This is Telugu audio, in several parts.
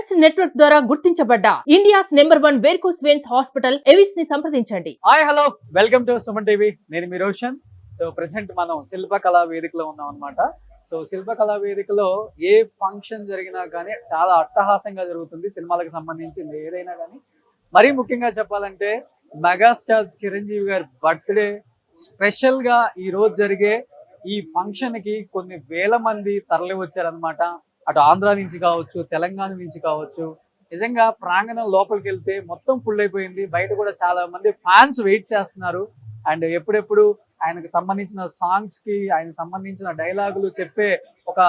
స్పెక్ట్స్ నెట్వర్క్ ద్వారా గుర్తించబడ్డ India's #1 varicose veins hospital Avis ని సంప్రదించండి. Hi hello welcome to Suman TV. నేను మీ రోషన్. సో ప్రెసెంట్ మనం శిల్పకళా వేదికలో ఉన్నాం అనమాట. సో శిల్పకళా వేదికలో ఏ ఫంక్షన్ జరిగినా కానీ చాలా అట్టహాసంగా జరుగుతుంది. సినిమాలకు సంబంధించింది ఏదైనా కానీ. మరీ ముఖ్యంగా చెప్పాలంటే మెగాస్టార్ చిరంజీవి గారి బర్త్డే స్పెషల్ గా ఈ రోజు జరిగే ఈ ఫంక్షన్ కి కొన్ని వేల మంది తరలి వచ్చారనమాట. అటు ఆంధ్ర నుంచి కావచ్చు, తెలంగాణ నుంచి కావచ్చు. నిజంగా ప్రాంగణం లోపలికి వెళ్తే మొత్తం ఫుల్ అయిపోయింది. బయట కూడా చాలా మంది ఫ్యాన్స్ వెయిట్ చేస్తున్నారు. అండ్ ఎప్పుడెప్పుడు ఆయనకు సంబంధించిన సాంగ్స్ కి, ఆయన సంబంధించిన డైలాగులు చెప్పే ఒక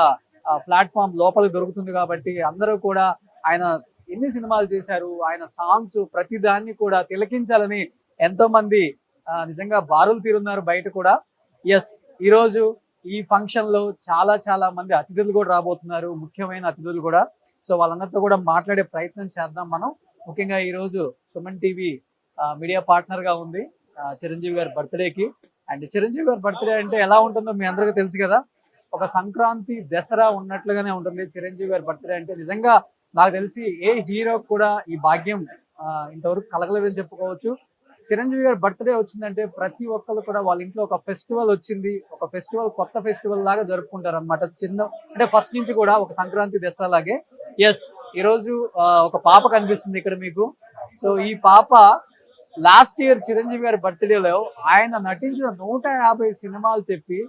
ప్లాట్ఫామ్ లోపలికి దొరుకుతుంది. కాబట్టి అందరూ కూడా ఆయన ఎన్ని సినిమాలు చేశారు, ఆయన సాంగ్స్ ప్రతి దాన్ని కూడా తిలకించాలని ఎంతో మంది నిజంగా బారులు తీరున్నారు బయట కూడా. ఎస్, ఈరోజు ఈ ఫంక్షన్ లో చాలా మంది అతిథులు కూడా రాబోతున్నారు, ముఖ్యమైన అతిథులు కూడా. సో వాళ్ళందరితో కూడా మాట్లాడే ప్రయత్నం చేద్దాం మనం. ముఖ్యంగా ఈ రోజు సుమన్ టీవీ మీడియా పార్ట్నర్ గా ఉంది చిరంజీవి గారి బర్త్డేకి. అండ్ చిరంజీవి గారి బర్త్డే అంటే ఎలా ఉంటుందో మీ అందరికీ తెలుసు కదా. ఒక సంక్రాంతి, దసరా ఉన్నట్లుగానే ఉంటుంది చిరంజీవి గారి బర్త్డే అంటే. నిజంగా నాకు తెలిసి ఏ హీరో కూడా ఈ భాగ్యం ఇంతవరకు కలగలేదని చెప్పుకోవచ్చు. చిరంజీవి గారి బర్త్డే వచ్చిందంటే ప్రతి ఒక్కరు కూడా వాళ్ళ ఇంట్లో ఒక ఫెస్టివల్ వచ్చింది, ఒక ఫెస్టివల్ కొత్త ఫెస్టివల్ లాగా జరుపుకుంటారు అనమాట. చిన్న అంటే ఫస్ట్ నుంచి కూడా ఒక సంక్రాంతి, దసరా లాగే. ఎస్, ఈరోజు ఒక పాప కనిపిస్తుంది ఇక్కడ మీకు. సో ఈ పాప లాస్ట్ ఇయర్ చిరంజీవి గారి బర్త్డేలో ఆయన నటించిన 150 సినిమాలు చెప్పి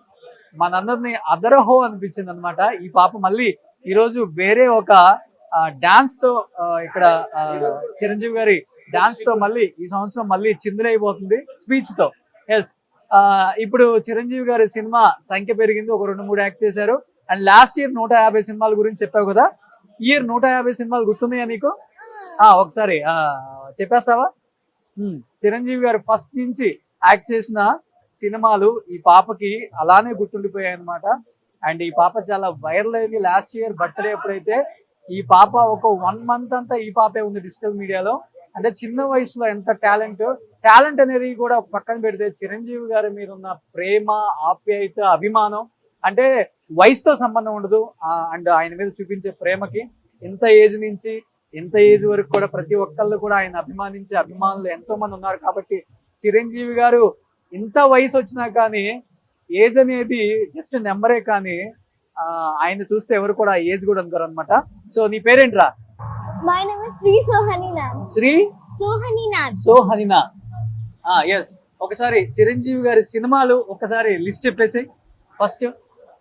మనందరినీ అదరహో అనిపించింది అనమాట. ఈ పాప మళ్ళీ ఈరోజు వేరే ఒక డాన్స్ తో ఇక్కడ చిరంజీవి గారి డాన్స్ తో మళ్ళీ ఈ సంవత్సరం మళ్ళీ చిందులైపోతుంది స్పీచ్ తో. ఎస్, ఇప్పుడు చిరంజీవి గారి సినిమా సంఖ్య పెరిగింది, ఒక 2-3 యాక్ట్ చేశారు. అండ్ లాస్ట్ ఇయర్ 150 సినిమాల గురించి చెప్పావు కదా. ఈ ఇయర్ 150 సినిమాలు గుర్తున్నాయా నీకు? ఒకసారి చెప్పేస్తావా? చిరంజీవి గారు ఫస్ట్ నుంచి యాక్ట్ చేసిన సినిమాలు ఈ పాపకి అలానే గుర్తుండిపోయాయి అనమాట. అండ్ ఈ పాప చాలా వైరల్ అయింది. లాస్ట్ ఇయర్ బర్త్డే ఎప్పుడైతే ఈ పాప ఒక 1 month అంతా ఈ పాపే ఉంది డిజిటల్ మీడియాలో. అంటే చిన్న వయసులో ఎంత టాలెంట్ అనేది కూడా పక్కన పెడితే చిరంజీవి గారి మీద ఉన్న ప్రేమ, ఆప్యాయత, అభిమానం అంటే వయసుతో సంబంధం ఉండదు. అండ్ ఆయన మీద చూపించే ప్రేమకి ఇంత ఏజ్ నుంచి ఇంత ఏజ్ వరకు కూడా ప్రతి ఒక్కళ్ళు కూడా ఆయన అభిమానించే అభిమానులు ఎంతో మంది ఉన్నారు. కాబట్టి చిరంజీవి గారు ఇంత వయసు వచ్చినా కానీ ఏజ్ అనేది జస్ట్ నెంబరే, కానీ ఆయన చూస్తే ఎవరు కూడా ఏజ్ కూడా అనుకోరు అనమాట. సో నీ పేరేంట్రా? My name is Sri Sohaninath. Sri Sohaninath. Sohaninath. Yes, ఒకసారి చిరంజీవి గారి సినిమాలు ఒకసారి లిస్ట్ చెప్పేసి ఫస్ట్.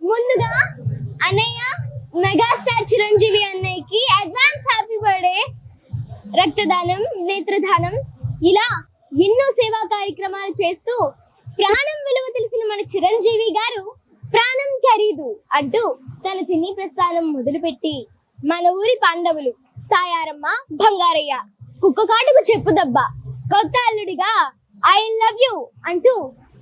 ముందుగా అన్నయ్య మెగాస్టార్ చిరంజీవి అన్నయ్యకి అడ్వాన్స్ హ్యాపీ బర్త్డే. రక్తదానం, నేత్రదానం, ఇలా ఎన్నో సేవా కార్యక్రమాలు చేస్తూ ప్రాణం విలువ తెలిసిన మన చిరంజీవి గారు ప్రాణం ఖరీదు అంటూ తన తిని ప్రస్థానం మొదలుపెట్టి మన ఊరి పాండవులు తాయారమ్మ, బంగారయ్య, కుక్క కాటుకు చెప్పు దెబ్బ, కొత్త అల్లుడిగా ఐ లవ్ యూ అంటూ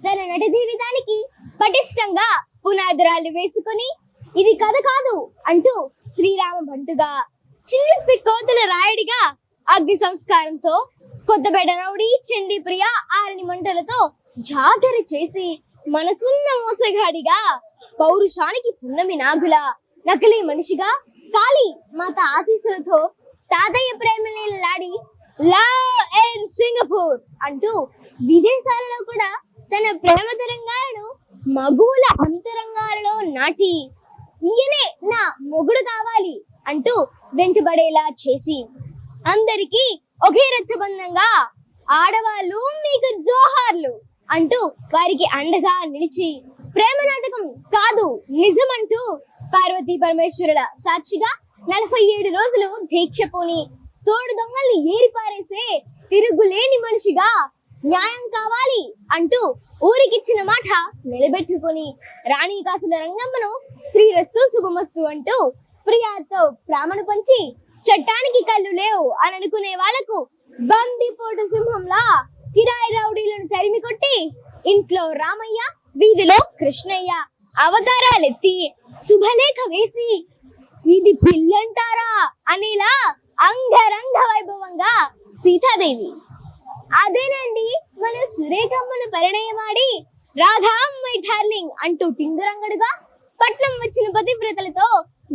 తన నట జీవితానికి పటిష్టంగా పునాదురాలు వేసుకుని ఇది కథ కాదు అంటూ శ్రీరామ బంటుగా, చిల్లిపి కోతుల రాయుడిగా, అగ్ని సంస్కారంతో, కొత్తపేట రౌడీ, చండీ ప్రియ, ఆరని మంటలతో జాతర చేసి మనసున్న మోసగాడిగా, పౌరుషానికి పున్నమి నాగుల, నకిలీ మనిషిగా, కాళీ మాత ఆశీస్సులతో తాతయ్య ప్రేమలీలాడి లవ్ ఇన్ సింగపూర్ అంటూ విదేశాలలో కూడా తన ప్రేమ తరంగాలను మగువుల అంతరంగాలలో నాటి ఈయనే నా మొగుడు కావాలి అంటూ వెంటబడేలా చేసి అందరికీ ఒకే రక్తబంధంగా ఆడవాళ్ళు మీకు జోహార్లు అంటూ వారికి అండగా నిలిచి ప్రేమ నాటకం కాదు నిజమంటూ పార్వతీ పరమేశ్వరుల సాక్షిగా 47 రోజులు దీక్ష పూని తోడు దొంగల్ని ఏరిపారేసే తిరుగులేని మనిషిగా న్యాయం కావాలి అంటూ ఊరికిచ్చిన మాట నిలబెట్టుకుని రాణి కాసుల రంగమ్మను శ్రీరస్తు శుభమస్తు అంటూ ప్రియాతో ప్రాణను పంచి చట్టానికి కళ్ళు లేవు అని అనుకునే వాళ్లకు బందిపోటు సింహంలా కిరాయి రౌడీలను తరిమి కొట్టి ఇంట్లో రామయ్య, వీధిలో కృష్ణయ్య అవతారాలెత్తి శుభలేఖ వేసి ఇది పిల్లంటారా అనేలా అంగరంగ వైభవంగా సీతాదేవి. అదేనండి మన సురేఖమ్మను పరిణయమాడి రాధా మై డార్లింగ్ అంటూ టింగురంగడుగా పట్నం వచ్చిన పతివ్రతలతో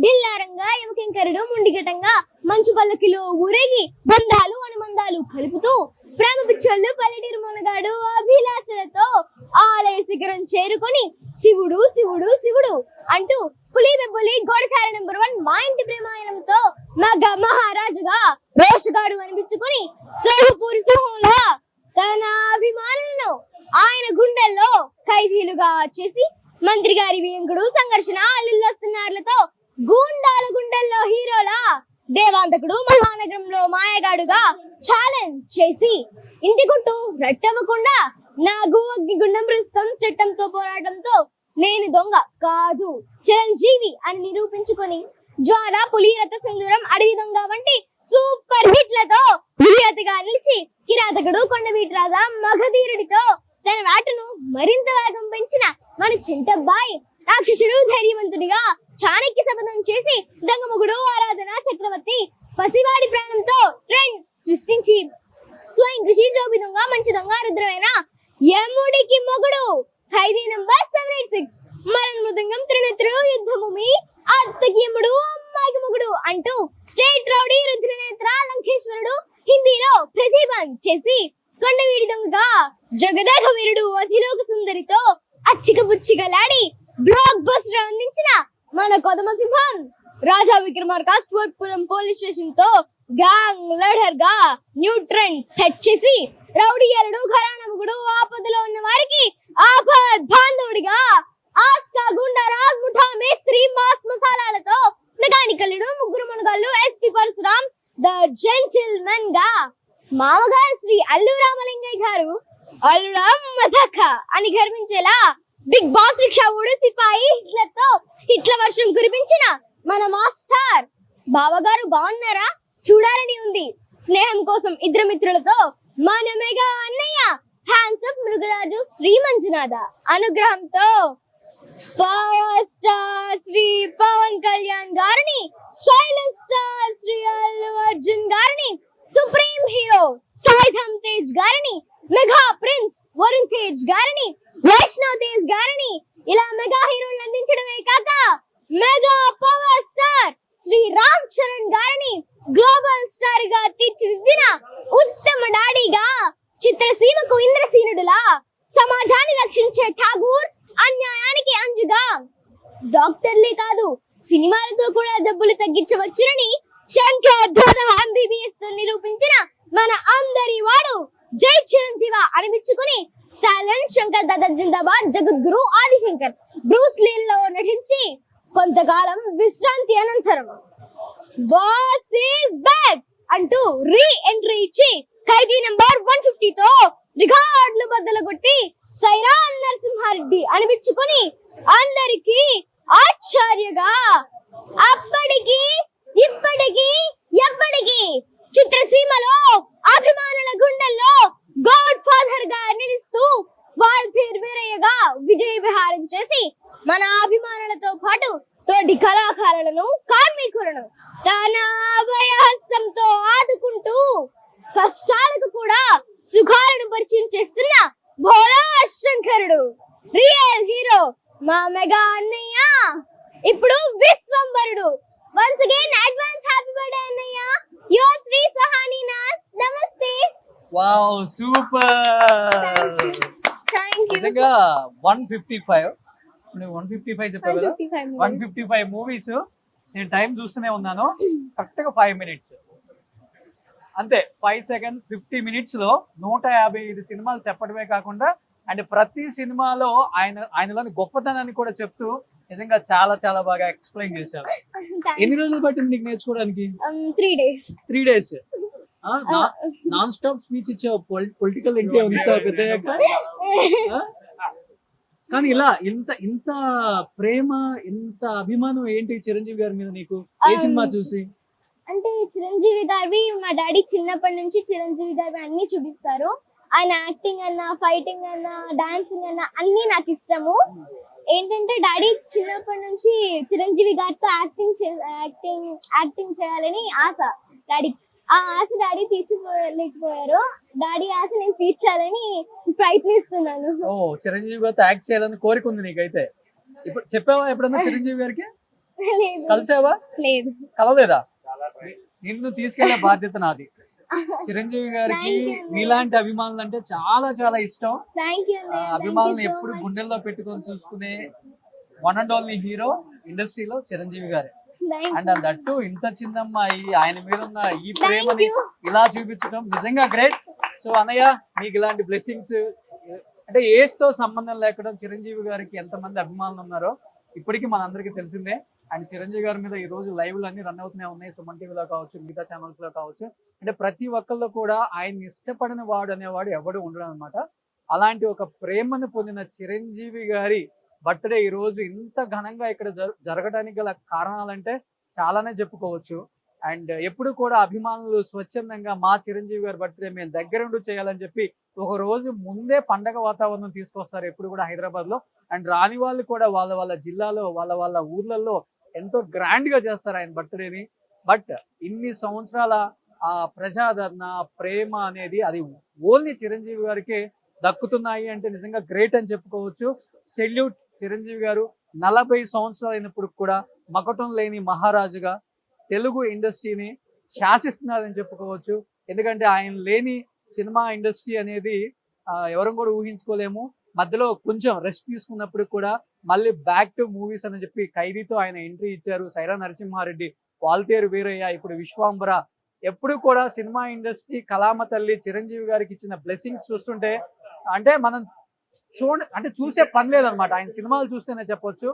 ఢిల్లారంగా యమకింకరుడు ముండిగటంగా మంచు పల్లకిలో ఊరేగి బంధాలు అనుబంధాలు కలుపుతూ ప్రేమ పిచ్చోళ్ళు పల్లెటూరు మొనగాడు అభిలాషలతో ఆలయ శిఖరం చేరుకొని శివుడు శివుడు శివుడు అంటూ పులి బెబ్బులి గోడచార నెంబర్ 1 మా ఇంటి ప్రేమాయణంతో మగ మహారాజుగా రోషగాడు అనిపించుకుని సోహపూరి సింహంలా తన అభిమానులను ఆయన గుండెల్లో ఖైదీలుగా చేసి మంత్రి గారి వియంకుడు సంఘర్షణ అల్లుళ్ళొస్తున్నారులతో గూండాల గుండెల్లో హీరోలా దేవాంతకుడు మహానగరంలో మాయగాడుగా ఛాలెంజ్ చేసి ఇంటి గుట్టు రట్టవ్వకుండా నా అగ్ని గుండం ప్రస్తుతం చట్టంతో పోరాటంతో నేను దొంగ కాదు చిరంజీవి అని నిరూపించుకొని జ్వాల పులి రథ సింధూరం అడవి దొంగ వంటి సూపర్ హిట్లతో విజేతగా నిలిచి కిరాతకుడు కొండవీటి రాజా మగధీరుడితో తన వేటను మరింత వేగం పెంచిన మన చింతబ్బాయి రాక్షసుడు ధైర్యవంతుడిగా చాణక్య శపథం చేసి దొంగముగుడు ఆరాధన చక్రవర్తి పసివాడి ప్రాణంతో ట్రెండ్ సృష్టించి స్వయం కృషి జోబి దొంగ మంచి దొంగ రుద్రమైన యముడికి మొగుడు ఖైదీ నంబర్ 786 మరణ మృదంగం త్రినేత్రుడు యుద్ధభూమి అత్తకి యముడు అమ్మాయికి మొగుడు అంటూ స్టేట్ రౌడీ రుద్రనేత్ర లంకేశ్వరుడు హిందీలో ప్రతిభం చేసి కొండవీడి దొంగగా జగదేక వీరుడు అధిలోక సుందరితో అచ్చిక పుచ్చిగలాడి బ్లాక్ బస్టర్ అందించిన మన కొదమ సింహం రాజా విక్రమార్క స్టూవర్పురం పోలీస్ స్టేషన్ తో గ్యాంగ్ లీడర్ గా న్యూ ట్రెండ్ సెట్ చేసి రౌడీయలుడు ఘరానముగుడు ఆపదలో ఉన్న వారికి ఆపద్ బాంధవుడిగా ఆస్కా గుండా రాజ్ ముఠా మేస్త్రి మాస్ మసాలాలతో మెకానికల్లుడు ముగ్గురు మునగాళ్ళు ఎస్పీ పరశురామ్ ద జెంటిల్మెన్ గా మామగారు శ్రీ అల్లు రామలింగయ్య గారు అల్లుడా మజాక అని గర్వించేలా బిగ్ బాస్ రిక్షా ఊడు సిపాయి హిట్లతో హిట్ల వర్షం కురిపించిన మన మాస్టర్ బావగారు బాగున్నారా చూడాలని ఉంది స్నేహం కోసం ఇద్దరు మిత్రులతో మన మెగా అన్నయ్య హ్యాండ్సప్ మృగరాజు శ్రీ మంజునాథ అనుగ్రహంతో పవర్ స్టార్ శ్రీ పవన్ కళ్యాణ్ గారిని స్టైలిష్ స్టార్ శ్రీ అల్లు అర్జున్ గారిని సుప్రీం హీరో సాయిధమ్ తేజ్ గారిని మెగా ప్రిన్స్ వరుణ్ తేజ్ గారిని వైష్ణవ్ తేజ్ గారిని ఇలా మెగా హీరోలు అందించడమే కాక mega power star Shri Ram Charan గారిని గ్లోబల్ స్టార్ గా తీర్చిదిద్దిన ఉత్తమ డాడీగా చిత్రసీమకు ఇంద్రసీనుడులా సమాజాన్ని రక్షించే ఠాగూర్ అన్యాయానికి అంజుగా డాక్టర్లే కాదు సినిమాలతో కూడా జబ్బులు తగ్గించవచ్చునని శంకర్ దాదా ఎంబీబీఎస్ తో నిరూపించిన మన అందరి వాడు జై చిరంజీవ అనిపించుకుని స్టాలిన్ శంకర్ దాదా జిందాబాద్ జగద్గురు ఆదిశంకర్ బ్రూస్ లీలో నటించి కొంతకాలం విశ్రాంతి అనంతరం బాస్ ఈస్ బ్యాక్ అంటూ రీ ఎంట్రీ ఇచ్చి ఖైదీ నంబర్ 150 తో రికార్డులు బద్దలుగొట్టి సైరాన్ నరసింహారెడ్డి అనిపించుకుని అందరికి ఆశ్చర్యగా అప్పటికి ఇప్పటికి ఎప్పటికి చిత్రసీమలో అభిమానుల గుండెల్లో గాడ్ ఫాదర్ గా నిలుస్తూ వాల్తీర్ వీరయ్యగా విజయ విహారం చేసి మన అభిమానులతో పాటు తోటి కళాకారులను కార్మికులను తన అభయహస్తంతో ఆదుకుంటూ కష్టాలకు కూడా సుఖాలను పరిచయం చేస్తున్న భోలా శంకరుడు రియల్ హీరో మా మెగా అన్నయ్య ఇప్పుడు విశ్వంబరుడు once again advance happy birthday అన్నయ్య your Sri Sahaninath namaste wow super thank you నిజంగా 155 నువ్వు 155 చెప్పావు కదా 155 మూవీస్ నేను టైం చూస్తూనే ఉన్నాను కరెక్ట్ గా 5 మినిట్స్ అంతే 5 సెకండ్ 50 మినిట్స్ లో 155 సినిమాలు చెప్పడమే కాకుండా అండ్ ప్రతి సినిమాలో ఆయనలోని గొప్పతనాన్ని కూడా చెప్తూ నిజంగా చాలా చాలా బాగా ఎక్స్ప్లెయిన్ చేశారు. ఎన్ని రోజులు పట్టింది నీకు నేర్చుకోవడానికి? 3 డేస్ నాన్ స్టాప్ స్పీచ్ ఇచ్చావు. పొలిటికల్ ఎంట్రీ ఇస్తావు పెద్దయ్యాక. కానీ ఇలా ఇంత ప్రేమ ఇంత అభిమానం ఏంటి చిరంజీవి గారి మీద నీకు ఏ సినిమా చూసి? అంటే చిరంజీవి గారివి మా డాడీ చిన్నప్పటి నుంచి చిరంజీవి గారివి అన్ని చూపిస్తారు. ఆయన యాక్టింగ్ అన్నా ఫైటింగ్ అన్నా డాన్సింగ్ అన్నా అన్ని నాకు ఇష్టము. ఏంటంటే డాడీ చిన్నప్పటి నుంచి చిరంజీవి గారితో యాక్టింగ్ చేయాలని ఆశ డాడీ. ఆ ఆశ డాడీ తీర్చిపోలేకపోయారు. డాడీ ఆశ నేను తీర్చాలని ప్రయత్నిస్తున్నాను. ఓ చిరంజీవి గారితో యాక్ట్ చేయాలని కోరిక ఉంది నీకైతే. ఇప్పుడు చెప్పావా ఎప్పుడన్నా చిరంజీవి గారికి? లేదు కలిసావా? లేదు. కలవలేదా? నిన్ను తీసుకెళ్లే బాధ్యత నాది. చిరంజీవి గారికి నీలాంటి అభిమానులు అంటే చాలా చాలా ఇష్టం. థ్యాంక్ యూ అభిమానులు ఎప్పుడు గుండెల్లో పెట్టుకొని చూసుకునే వన్ అండ్ ఓన్లీ హీరో ఇండస్ట్రీలో చిరంజీవి గారే. అండ్ దట్టు ఇంత చిన్నమ్మాయి ఆయన మీద ఉన్న ఈ ప్రేమని ఇలా చూపించడం నిజంగా గ్రేట్. సో అన్నయ్య, మీకు ఇలాంటి బ్లెస్సింగ్స్ అంటే ఏజ్ తో సంబంధం లేకుండా చిరంజీవి గారికి ఎంతమంది అభిమానులు ఉన్నారో ఇప్పటికీ మనందరికీ తెలిసిందే. అండ్ చిరంజీవి గారి మీద ఈ రోజు లైవ్లు అన్ని రన్ అవుతూనే ఉన్నాయి, సుమన్ టీవీలో కావచ్చు, మిగతా ఛానల్స్ లో కావచ్చు. అంటే ప్రతి ఒక్కళ్ళు కూడా ఆయన్ని ఇష్టపడిన వాడు అనేవాడు ఎవడు ఉండడం అనమాట. అలాంటి ఒక ప్రేమను పొందిన చిరంజీవి గారి బర్త్డే ఈ రోజు ఇంత ఘనంగా ఇక్కడ జరగడానికి గల కారణాలంటే చాలానే చెప్పుకోవచ్చు. అండ్ ఎప్పుడు కూడా అభిమానులు స్వచ్ఛందంగా మా చిరంజీవి గారి బర్త్డే మేము దగ్గరుండి చేయాలని చెప్పి ఒక రోజు ముందే పండగ వాతావరణం తీసుకొస్తారు ఎప్పుడు కూడా హైదరాబాద్ లో. అండ్ రాని వాళ్ళు కూడా వాళ్ళ వాళ్ళ జిల్లాలో వాళ్ళ వాళ్ళ ఊర్లలో ఎంతో గ్రాండ్ గా చేస్తారు ఆయన బర్త్డేని. బట్ ఇన్ని సంవత్సరాల ఆ ప్రజాదరణ, ప్రేమ అనేది అది ఓన్లీ చిరంజీవి గారికి దక్కుతున్నాయి అంటే నిజంగా గ్రేట్ అని చెప్పుకోవచ్చు. సెల్యూట్ చిరంజీవి గారు. 40 సంవత్సరాలు అయినప్పుడు కూడా మకటం లేని మహారాజుగా తెలుగు ఇండస్ట్రీని శాసిస్తున్నారని చెప్పుకోవచ్చు. ఎందుకంటే ఆయన లేని సినిమా ఇండస్ట్రీ అనేది ఎవరం కూడా ఊహించుకోలేము. మధ్యలో కొంచెం రెస్ట్ తీసుకున్నప్పుడు కూడా మళ్ళీ బ్యాక్ టు మూవీస్ అని చెప్పి ఖైదీతో ఆయన ఎంట్రీ ఇచ్చారు. సైరా నరసింహారెడ్డి, వాల్తేరు వీరయ్య, ఇప్పుడు విశ్వాంబర. ఎప్పుడు కూడా సినిమా ఇండస్ట్రీ కళామ తల్లి చిరంజీవి గారికి ఇచ్చిన బ్లెస్సింగ్స్ చూస్తుంటే అంటే మనం అంటే చూసే పని లేదనమాట. ఆయన సినిమాలు చూస్తేనే చెప్పొచ్చు.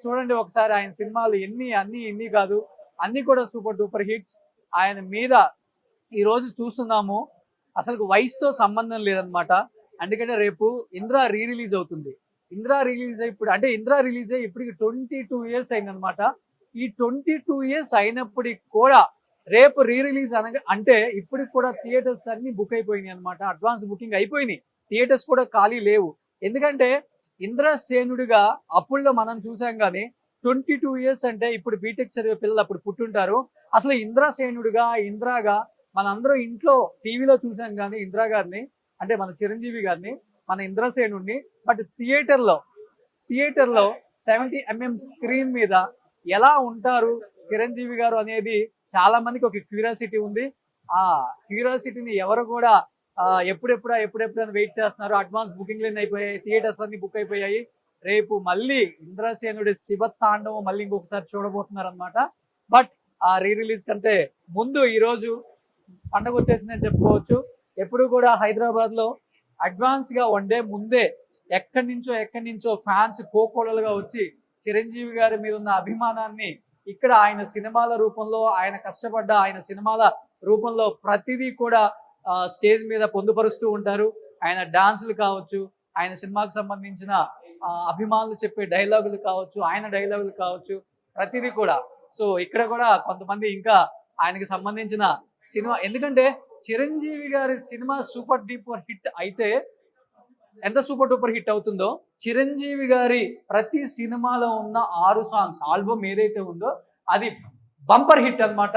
చూడండి ఒకసారి ఆయన సినిమాలు అన్ని కాదు, అన్ని కూడా సూపర్ డూపర్ హిట్స్. ఆయన మీద ఈ రోజు చూస్తున్నాము. అసలు వయసుతో సంబంధం లేదనమాట. ఎందుకంటే రేపు ఇంద్రా రిలీజ్ అవుతుంది. ఇంద్రా రిలీజ్ అయ్యి ఇప్పటికి 22 years అయిందనమాట. ఈ 22 years అయినప్పటికి కూడా రేపు రిలీజ్ అంటే ఇప్పటికి కూడా థియేటర్స్ అన్ని బుక్ అయిపోయినాయి అనమాట. అడ్వాన్స్ బుకింగ్ అయిపోయినాయి, థియేటర్స్ కూడా ఖాళీ లేవు. ఎందుకంటే ఇంద్రసేనుడిగా అప్పుల్లో మనం చూసాం కానీ 22 years అంటే ఇప్పుడు బీటెక్ చదివే పిల్లలు అప్పుడు పుట్టుంటారు. అసలు ఇంద్రసేనుడిగా ఇంద్రాగా మనందరం ఇంట్లో టీవీలో చూసాం కానీ ఇందిరా గారిని, అంటే మన చిరంజీవి గారిని, మన ఇంద్రసేనుడిని. బట్ థియేటర్లో 70mm స్క్రీన్ మీద ఎలా ఉంటారు చిరంజీవి గారు అనేది చాలా మందికి ఒక క్యూరియాసిటీ ఉంది. ఆ క్యూరియాసిటీని ఎవరు కూడా ఎప్పుడెప్పుడు వెయిట్ చేస్తున్నారు. అడ్వాన్స్ బుకింగ్లు అయిపోయాయి, థియేటర్స్ అన్ని బుక్ అయిపోయాయి. రేపు మళ్ళీ ఇంద్రసేనుడి శివ తాండవం మళ్ళీ ఇంకొకసారి చూడబోతున్నారు అనమాట. బట్ ఆ రిలీజ్ కంటే ముందు ఈ రోజు పండగ వచ్చేసిందని చెప్పుకోవచ్చు. ఎప్పుడు కూడా హైదరాబాద్ లో అడ్వాన్స్ గా వన్ డే ముందే ఎక్కడి నుంచో ఫ్యాన్స్ కోకోడలుగా వచ్చి చిరంజీవి గారి మీద ఉన్న అభిమానాన్ని ఇక్కడ ఆయన సినిమాల రూపంలో, ఆయన కష్టపడ్డ ఆయన సినిమాల రూపంలో ప్రతిదీ కూడా స్టేజ్ మీద పొందుపరుస్తూ ఉంటారు. ఆయన డాన్సులు కావచ్చు, ఆయన సినిమాకు సంబంధించిన అభిమానులు చెప్పే డైలాగులు కావచ్చు, ఆయన డైలాగులు కావచ్చు, ప్రతిదీ కూడా. సో ఇక్కడ కూడా కొంతమంది ఇంకా ఆయనకి సంబంధించిన సినిమా, ఎందుకంటే చిరంజీవి గారి సినిమా సూపర్ డూపర్ హిట్ అయితే ఎంత సూపర్ డూపర్ హిట్ అవుతుందో చిరంజీవి గారి ప్రతి సినిమాలో ఉన్న 6 సాంగ్స్ ఆల్బమ్ ఏదైతే ఉందో అది బంపర్ హిట్ అన్నమాట.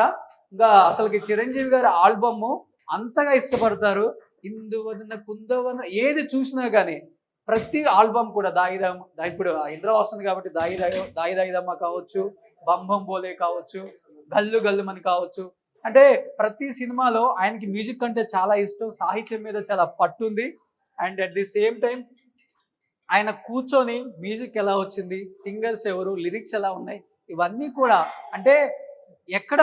ఇంకా అసలుకి చిరంజీవి గారి ఆల్బమ్ అంతగా ఇష్టపడతారు. ఇందువదన కుందవన ఏది చూసినా కానీ ప్రతి ఆల్బమ్ కూడా ఇప్పుడు ఇంద్ర వస్తుంది కాబట్టి దాయిదమ్మ కావచ్చు, బంబం బోలే కావచ్చు, గల్లు గల్లుమని కావచ్చు. అంటే ప్రతి సినిమాలో ఆయనకి మ్యూజిక్ అంటే చాలా ఇష్టం, సాహిత్యం మీద చాలా పట్టుంది. And at the same time ఆయన కూర్చొని మ్యూజిక్ ఎలా వచ్చింది, సింగర్స్ ఎవరు, లిరిక్స్ ఎలా ఉన్నాయి, ఇవన్నీ కూడా అంటే ఎక్కడ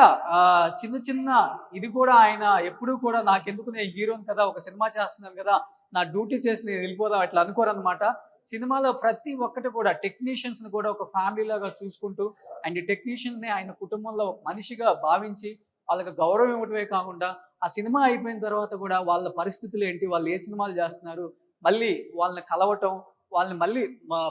చిన్న ఇది కూడా ఆయన ఎప్పుడు కూడా నాకెందుకు, నేను హీరోని కదా, ఒక సినిమా చేస్తున్నాను కదా, నా డ్యూటీ చేసి నేను వెళ్ళిపోదాం అట్లా అనుకోరనమాట. సినిమాలో ప్రతి ఒక్కటి కూడా టెక్నీషియన్స్ ని కూడా ఒక ఫ్యామిలీ లాగా చూసుకుంటూ అండ్ టెక్నీషియన్ ని ఆయన కుటుంబంలో మనిషిగా భావించి వాళ్ళకి గౌరవం ఇవ్వటమే కాకుండా ఆ సినిమా అయిపోయిన తర్వాత కూడా వాళ్ళ పరిస్థితులు ఏంటి, వాళ్ళు ఏ సినిమాలు చేస్తున్నారు, మళ్ళీ వాళ్ళని కలవటం, వాళ్ళని మళ్ళీ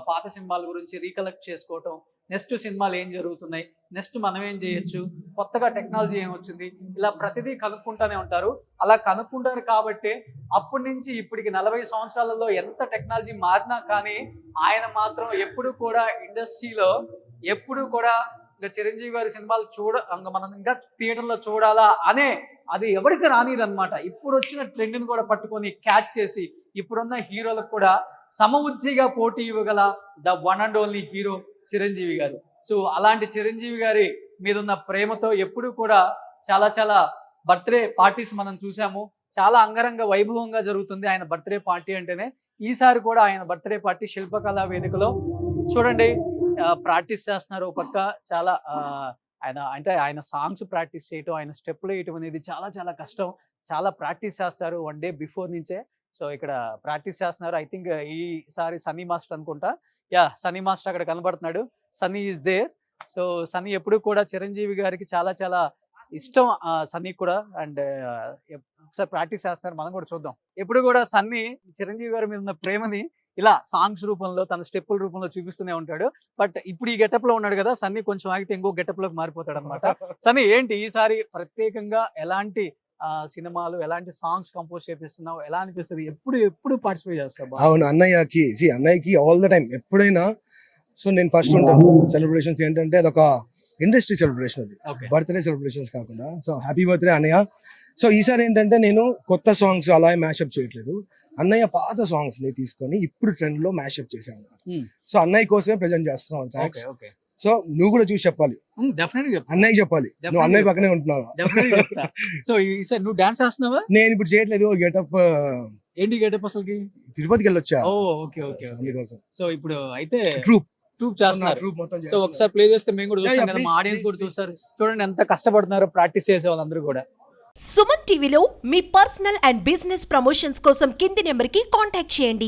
పాత సినిమాల గురించి రీకలెక్ట్ చేసుకోవటం, నెక్స్ట్ సినిమాలు ఏం జరుగుతున్నాయి, నెక్స్ట్ మనం ఏం చేయొచ్చు, కొత్తగా టెక్నాలజీ ఏమొచ్చింది, ఇలా ప్రతిదీ కనుక్కుంటూనే ఉంటారు. అలా కనుక్కుంటారు కాబట్టి అప్పటి నుంచి ఇప్పటికి 40 సంవత్సరాలలో ఎంత టెక్నాలజీ మారినా కానీ ఆయన మాత్రం ఎప్పుడు కూడా ఇండస్ట్రీలో ఎప్పుడు కూడా ఇంకా చిరంజీవి గారి సినిమాలు మనం ఇంకా థియేటర్లో చూడాలా అనే అది ఎవరికి రానిదన్నమాట. ఇప్పుడు వచ్చిన ట్రెండ్ని కూడా పట్టుకొని క్యాచ్ చేసి ఇప్పుడున్న హీరోలకు కూడా సమవుజ్జిగా పోటీ ఇవ్వగల the one and only hero Chiranjeevi గారు. సో అలాంటి చిరంజీవి గారి మీద ఉన్న ప్రేమతో ఎప్పుడు కూడా చాలా చాలా బర్త్డే పార్టీస్ మనం చూసాము. చాలా అంగరంగ వైభవంగా జరుగుతుంది ఆయన బర్త్డే పార్టీ అంటేనే. ఈసారి కూడా ఆయన బర్త్డే పార్టీ శిల్పకళా వేదికలో చూడండి ప్రాక్టీస్ చేస్తున్నారు. ఒక పక్క చాలా ఆయన సాంగ్స్ ప్రాక్టీస్ చేయటం, ఆయన స్టెప్లు వేయటం అనేది చాలా చాలా కష్టం. చాలా ప్రాక్టీస్ చేస్తారు 1 day బిఫోర్ నుంచే. సో ఇక్కడ ప్రాక్టీస్ చేస్తున్నారు. ఐ థింక్ ఈసారి సన్నీ మాస్టర్ అనుకుంటా. సన్నీ మాస్టర్ అక్కడ కనబడుతున్నాడు. Sunny is there. So Sunny ఎప్పుడు కూడా చిరంజీవి గారికి చాలా చాలా ఇష్టం. సన్నీ కూడా అండ్ ఒకసారి ప్రాక్టీస్ చేస్తున్నారు, మనం కూడా చూద్దాం. ఎప్పుడు కూడా సన్నీ చిరంజీవి గారి మీద ఉన్న ప్రేమని ఇలా సాంగ్స్ రూపంలో తన స్టెప్పుల రూపంలో చూపిస్తూనే ఉంటాడు. బట్ ఇప్పుడు ఈ గెటప్ లో ఉన్నాడు కదా సన్నీ, కొంచెం ఆగితే ఇంకో గెటప్ లోకి మారిపోతాడు అనమాట. సన్నీ ఏంటి ఈసారి ప్రత్యేకంగా ఎలాంటి సినిమాలు, ఎలాంటి సాంగ్స్ కంపోజ్ చేపిస్తున్నావు, ఎలా అనిపిస్తుంది? ఎప్పుడు పార్టిసిపేట్ చేస్తావు? అవును, అన్నయ్యకి ఆల్ ద టైం ఎప్పుడైనా. సో నేను ఫస్ట్ ఉంటాను. సెలబ్రేషన్స్ ఏంటంటే అదొక ఇండస్ట్రీ సెలబ్రేషన్, అది బర్త్డే సెలబ్రేషన్స్ కాకుండా. సో హ్యాపీ బర్త్డే అన్నయ్య. సో ఈసారి ఏంటంటే నేను కొత్త సాంగ్స్ అలా మ్యాషప్ చేయట్లేదు. అన్నయ్య పాత సాంగ్స్ ని తీసుకొని ఇప్పుడు ట్రెండ్ లో మ్యాషప్ చేశాను. సో అన్నయ్య కోసమే ప్రెజెంట్ చేస్తున్నాం ట్రాక్స్. సో నువ్వు కూడా చూసి చెప్పాలి, అన్నయ్య చెప్పాలి. నువ్వు అన్నయ్య పక్కనే ఉంటున్నావు. సో ఈసారి నువ్వు డాన్స్ చేస్తున్నావా? నేను ఇప్పుడు చేయట్లేదు. గెటప్ ఏంటి గెటప్ అసలుకి? తిరుపతికి వెళ్ళొచ్చా. అందుకోసం. సో ఇప్పుడు అయితే ట్రూప్ చేస్తున్నారు. సో ఒకసారి ప్లే చేస్తే మేము కూడా చూస్తాం కదా, మా ఆడియన్స్ కూడా చూస్తారు. చూడండి ఎంత కష్టపడుతున్నారో ప్రాక్టీస్ చేసే వాళ్ళందరూ కూడా. సుమన్ టీవీలో మీ పర్సనల్ అండ్ బిజినెస్ ప్రమోషన్స్ కోసం కింది నెంబర్కి కాంటాక్ట్ చేయండి.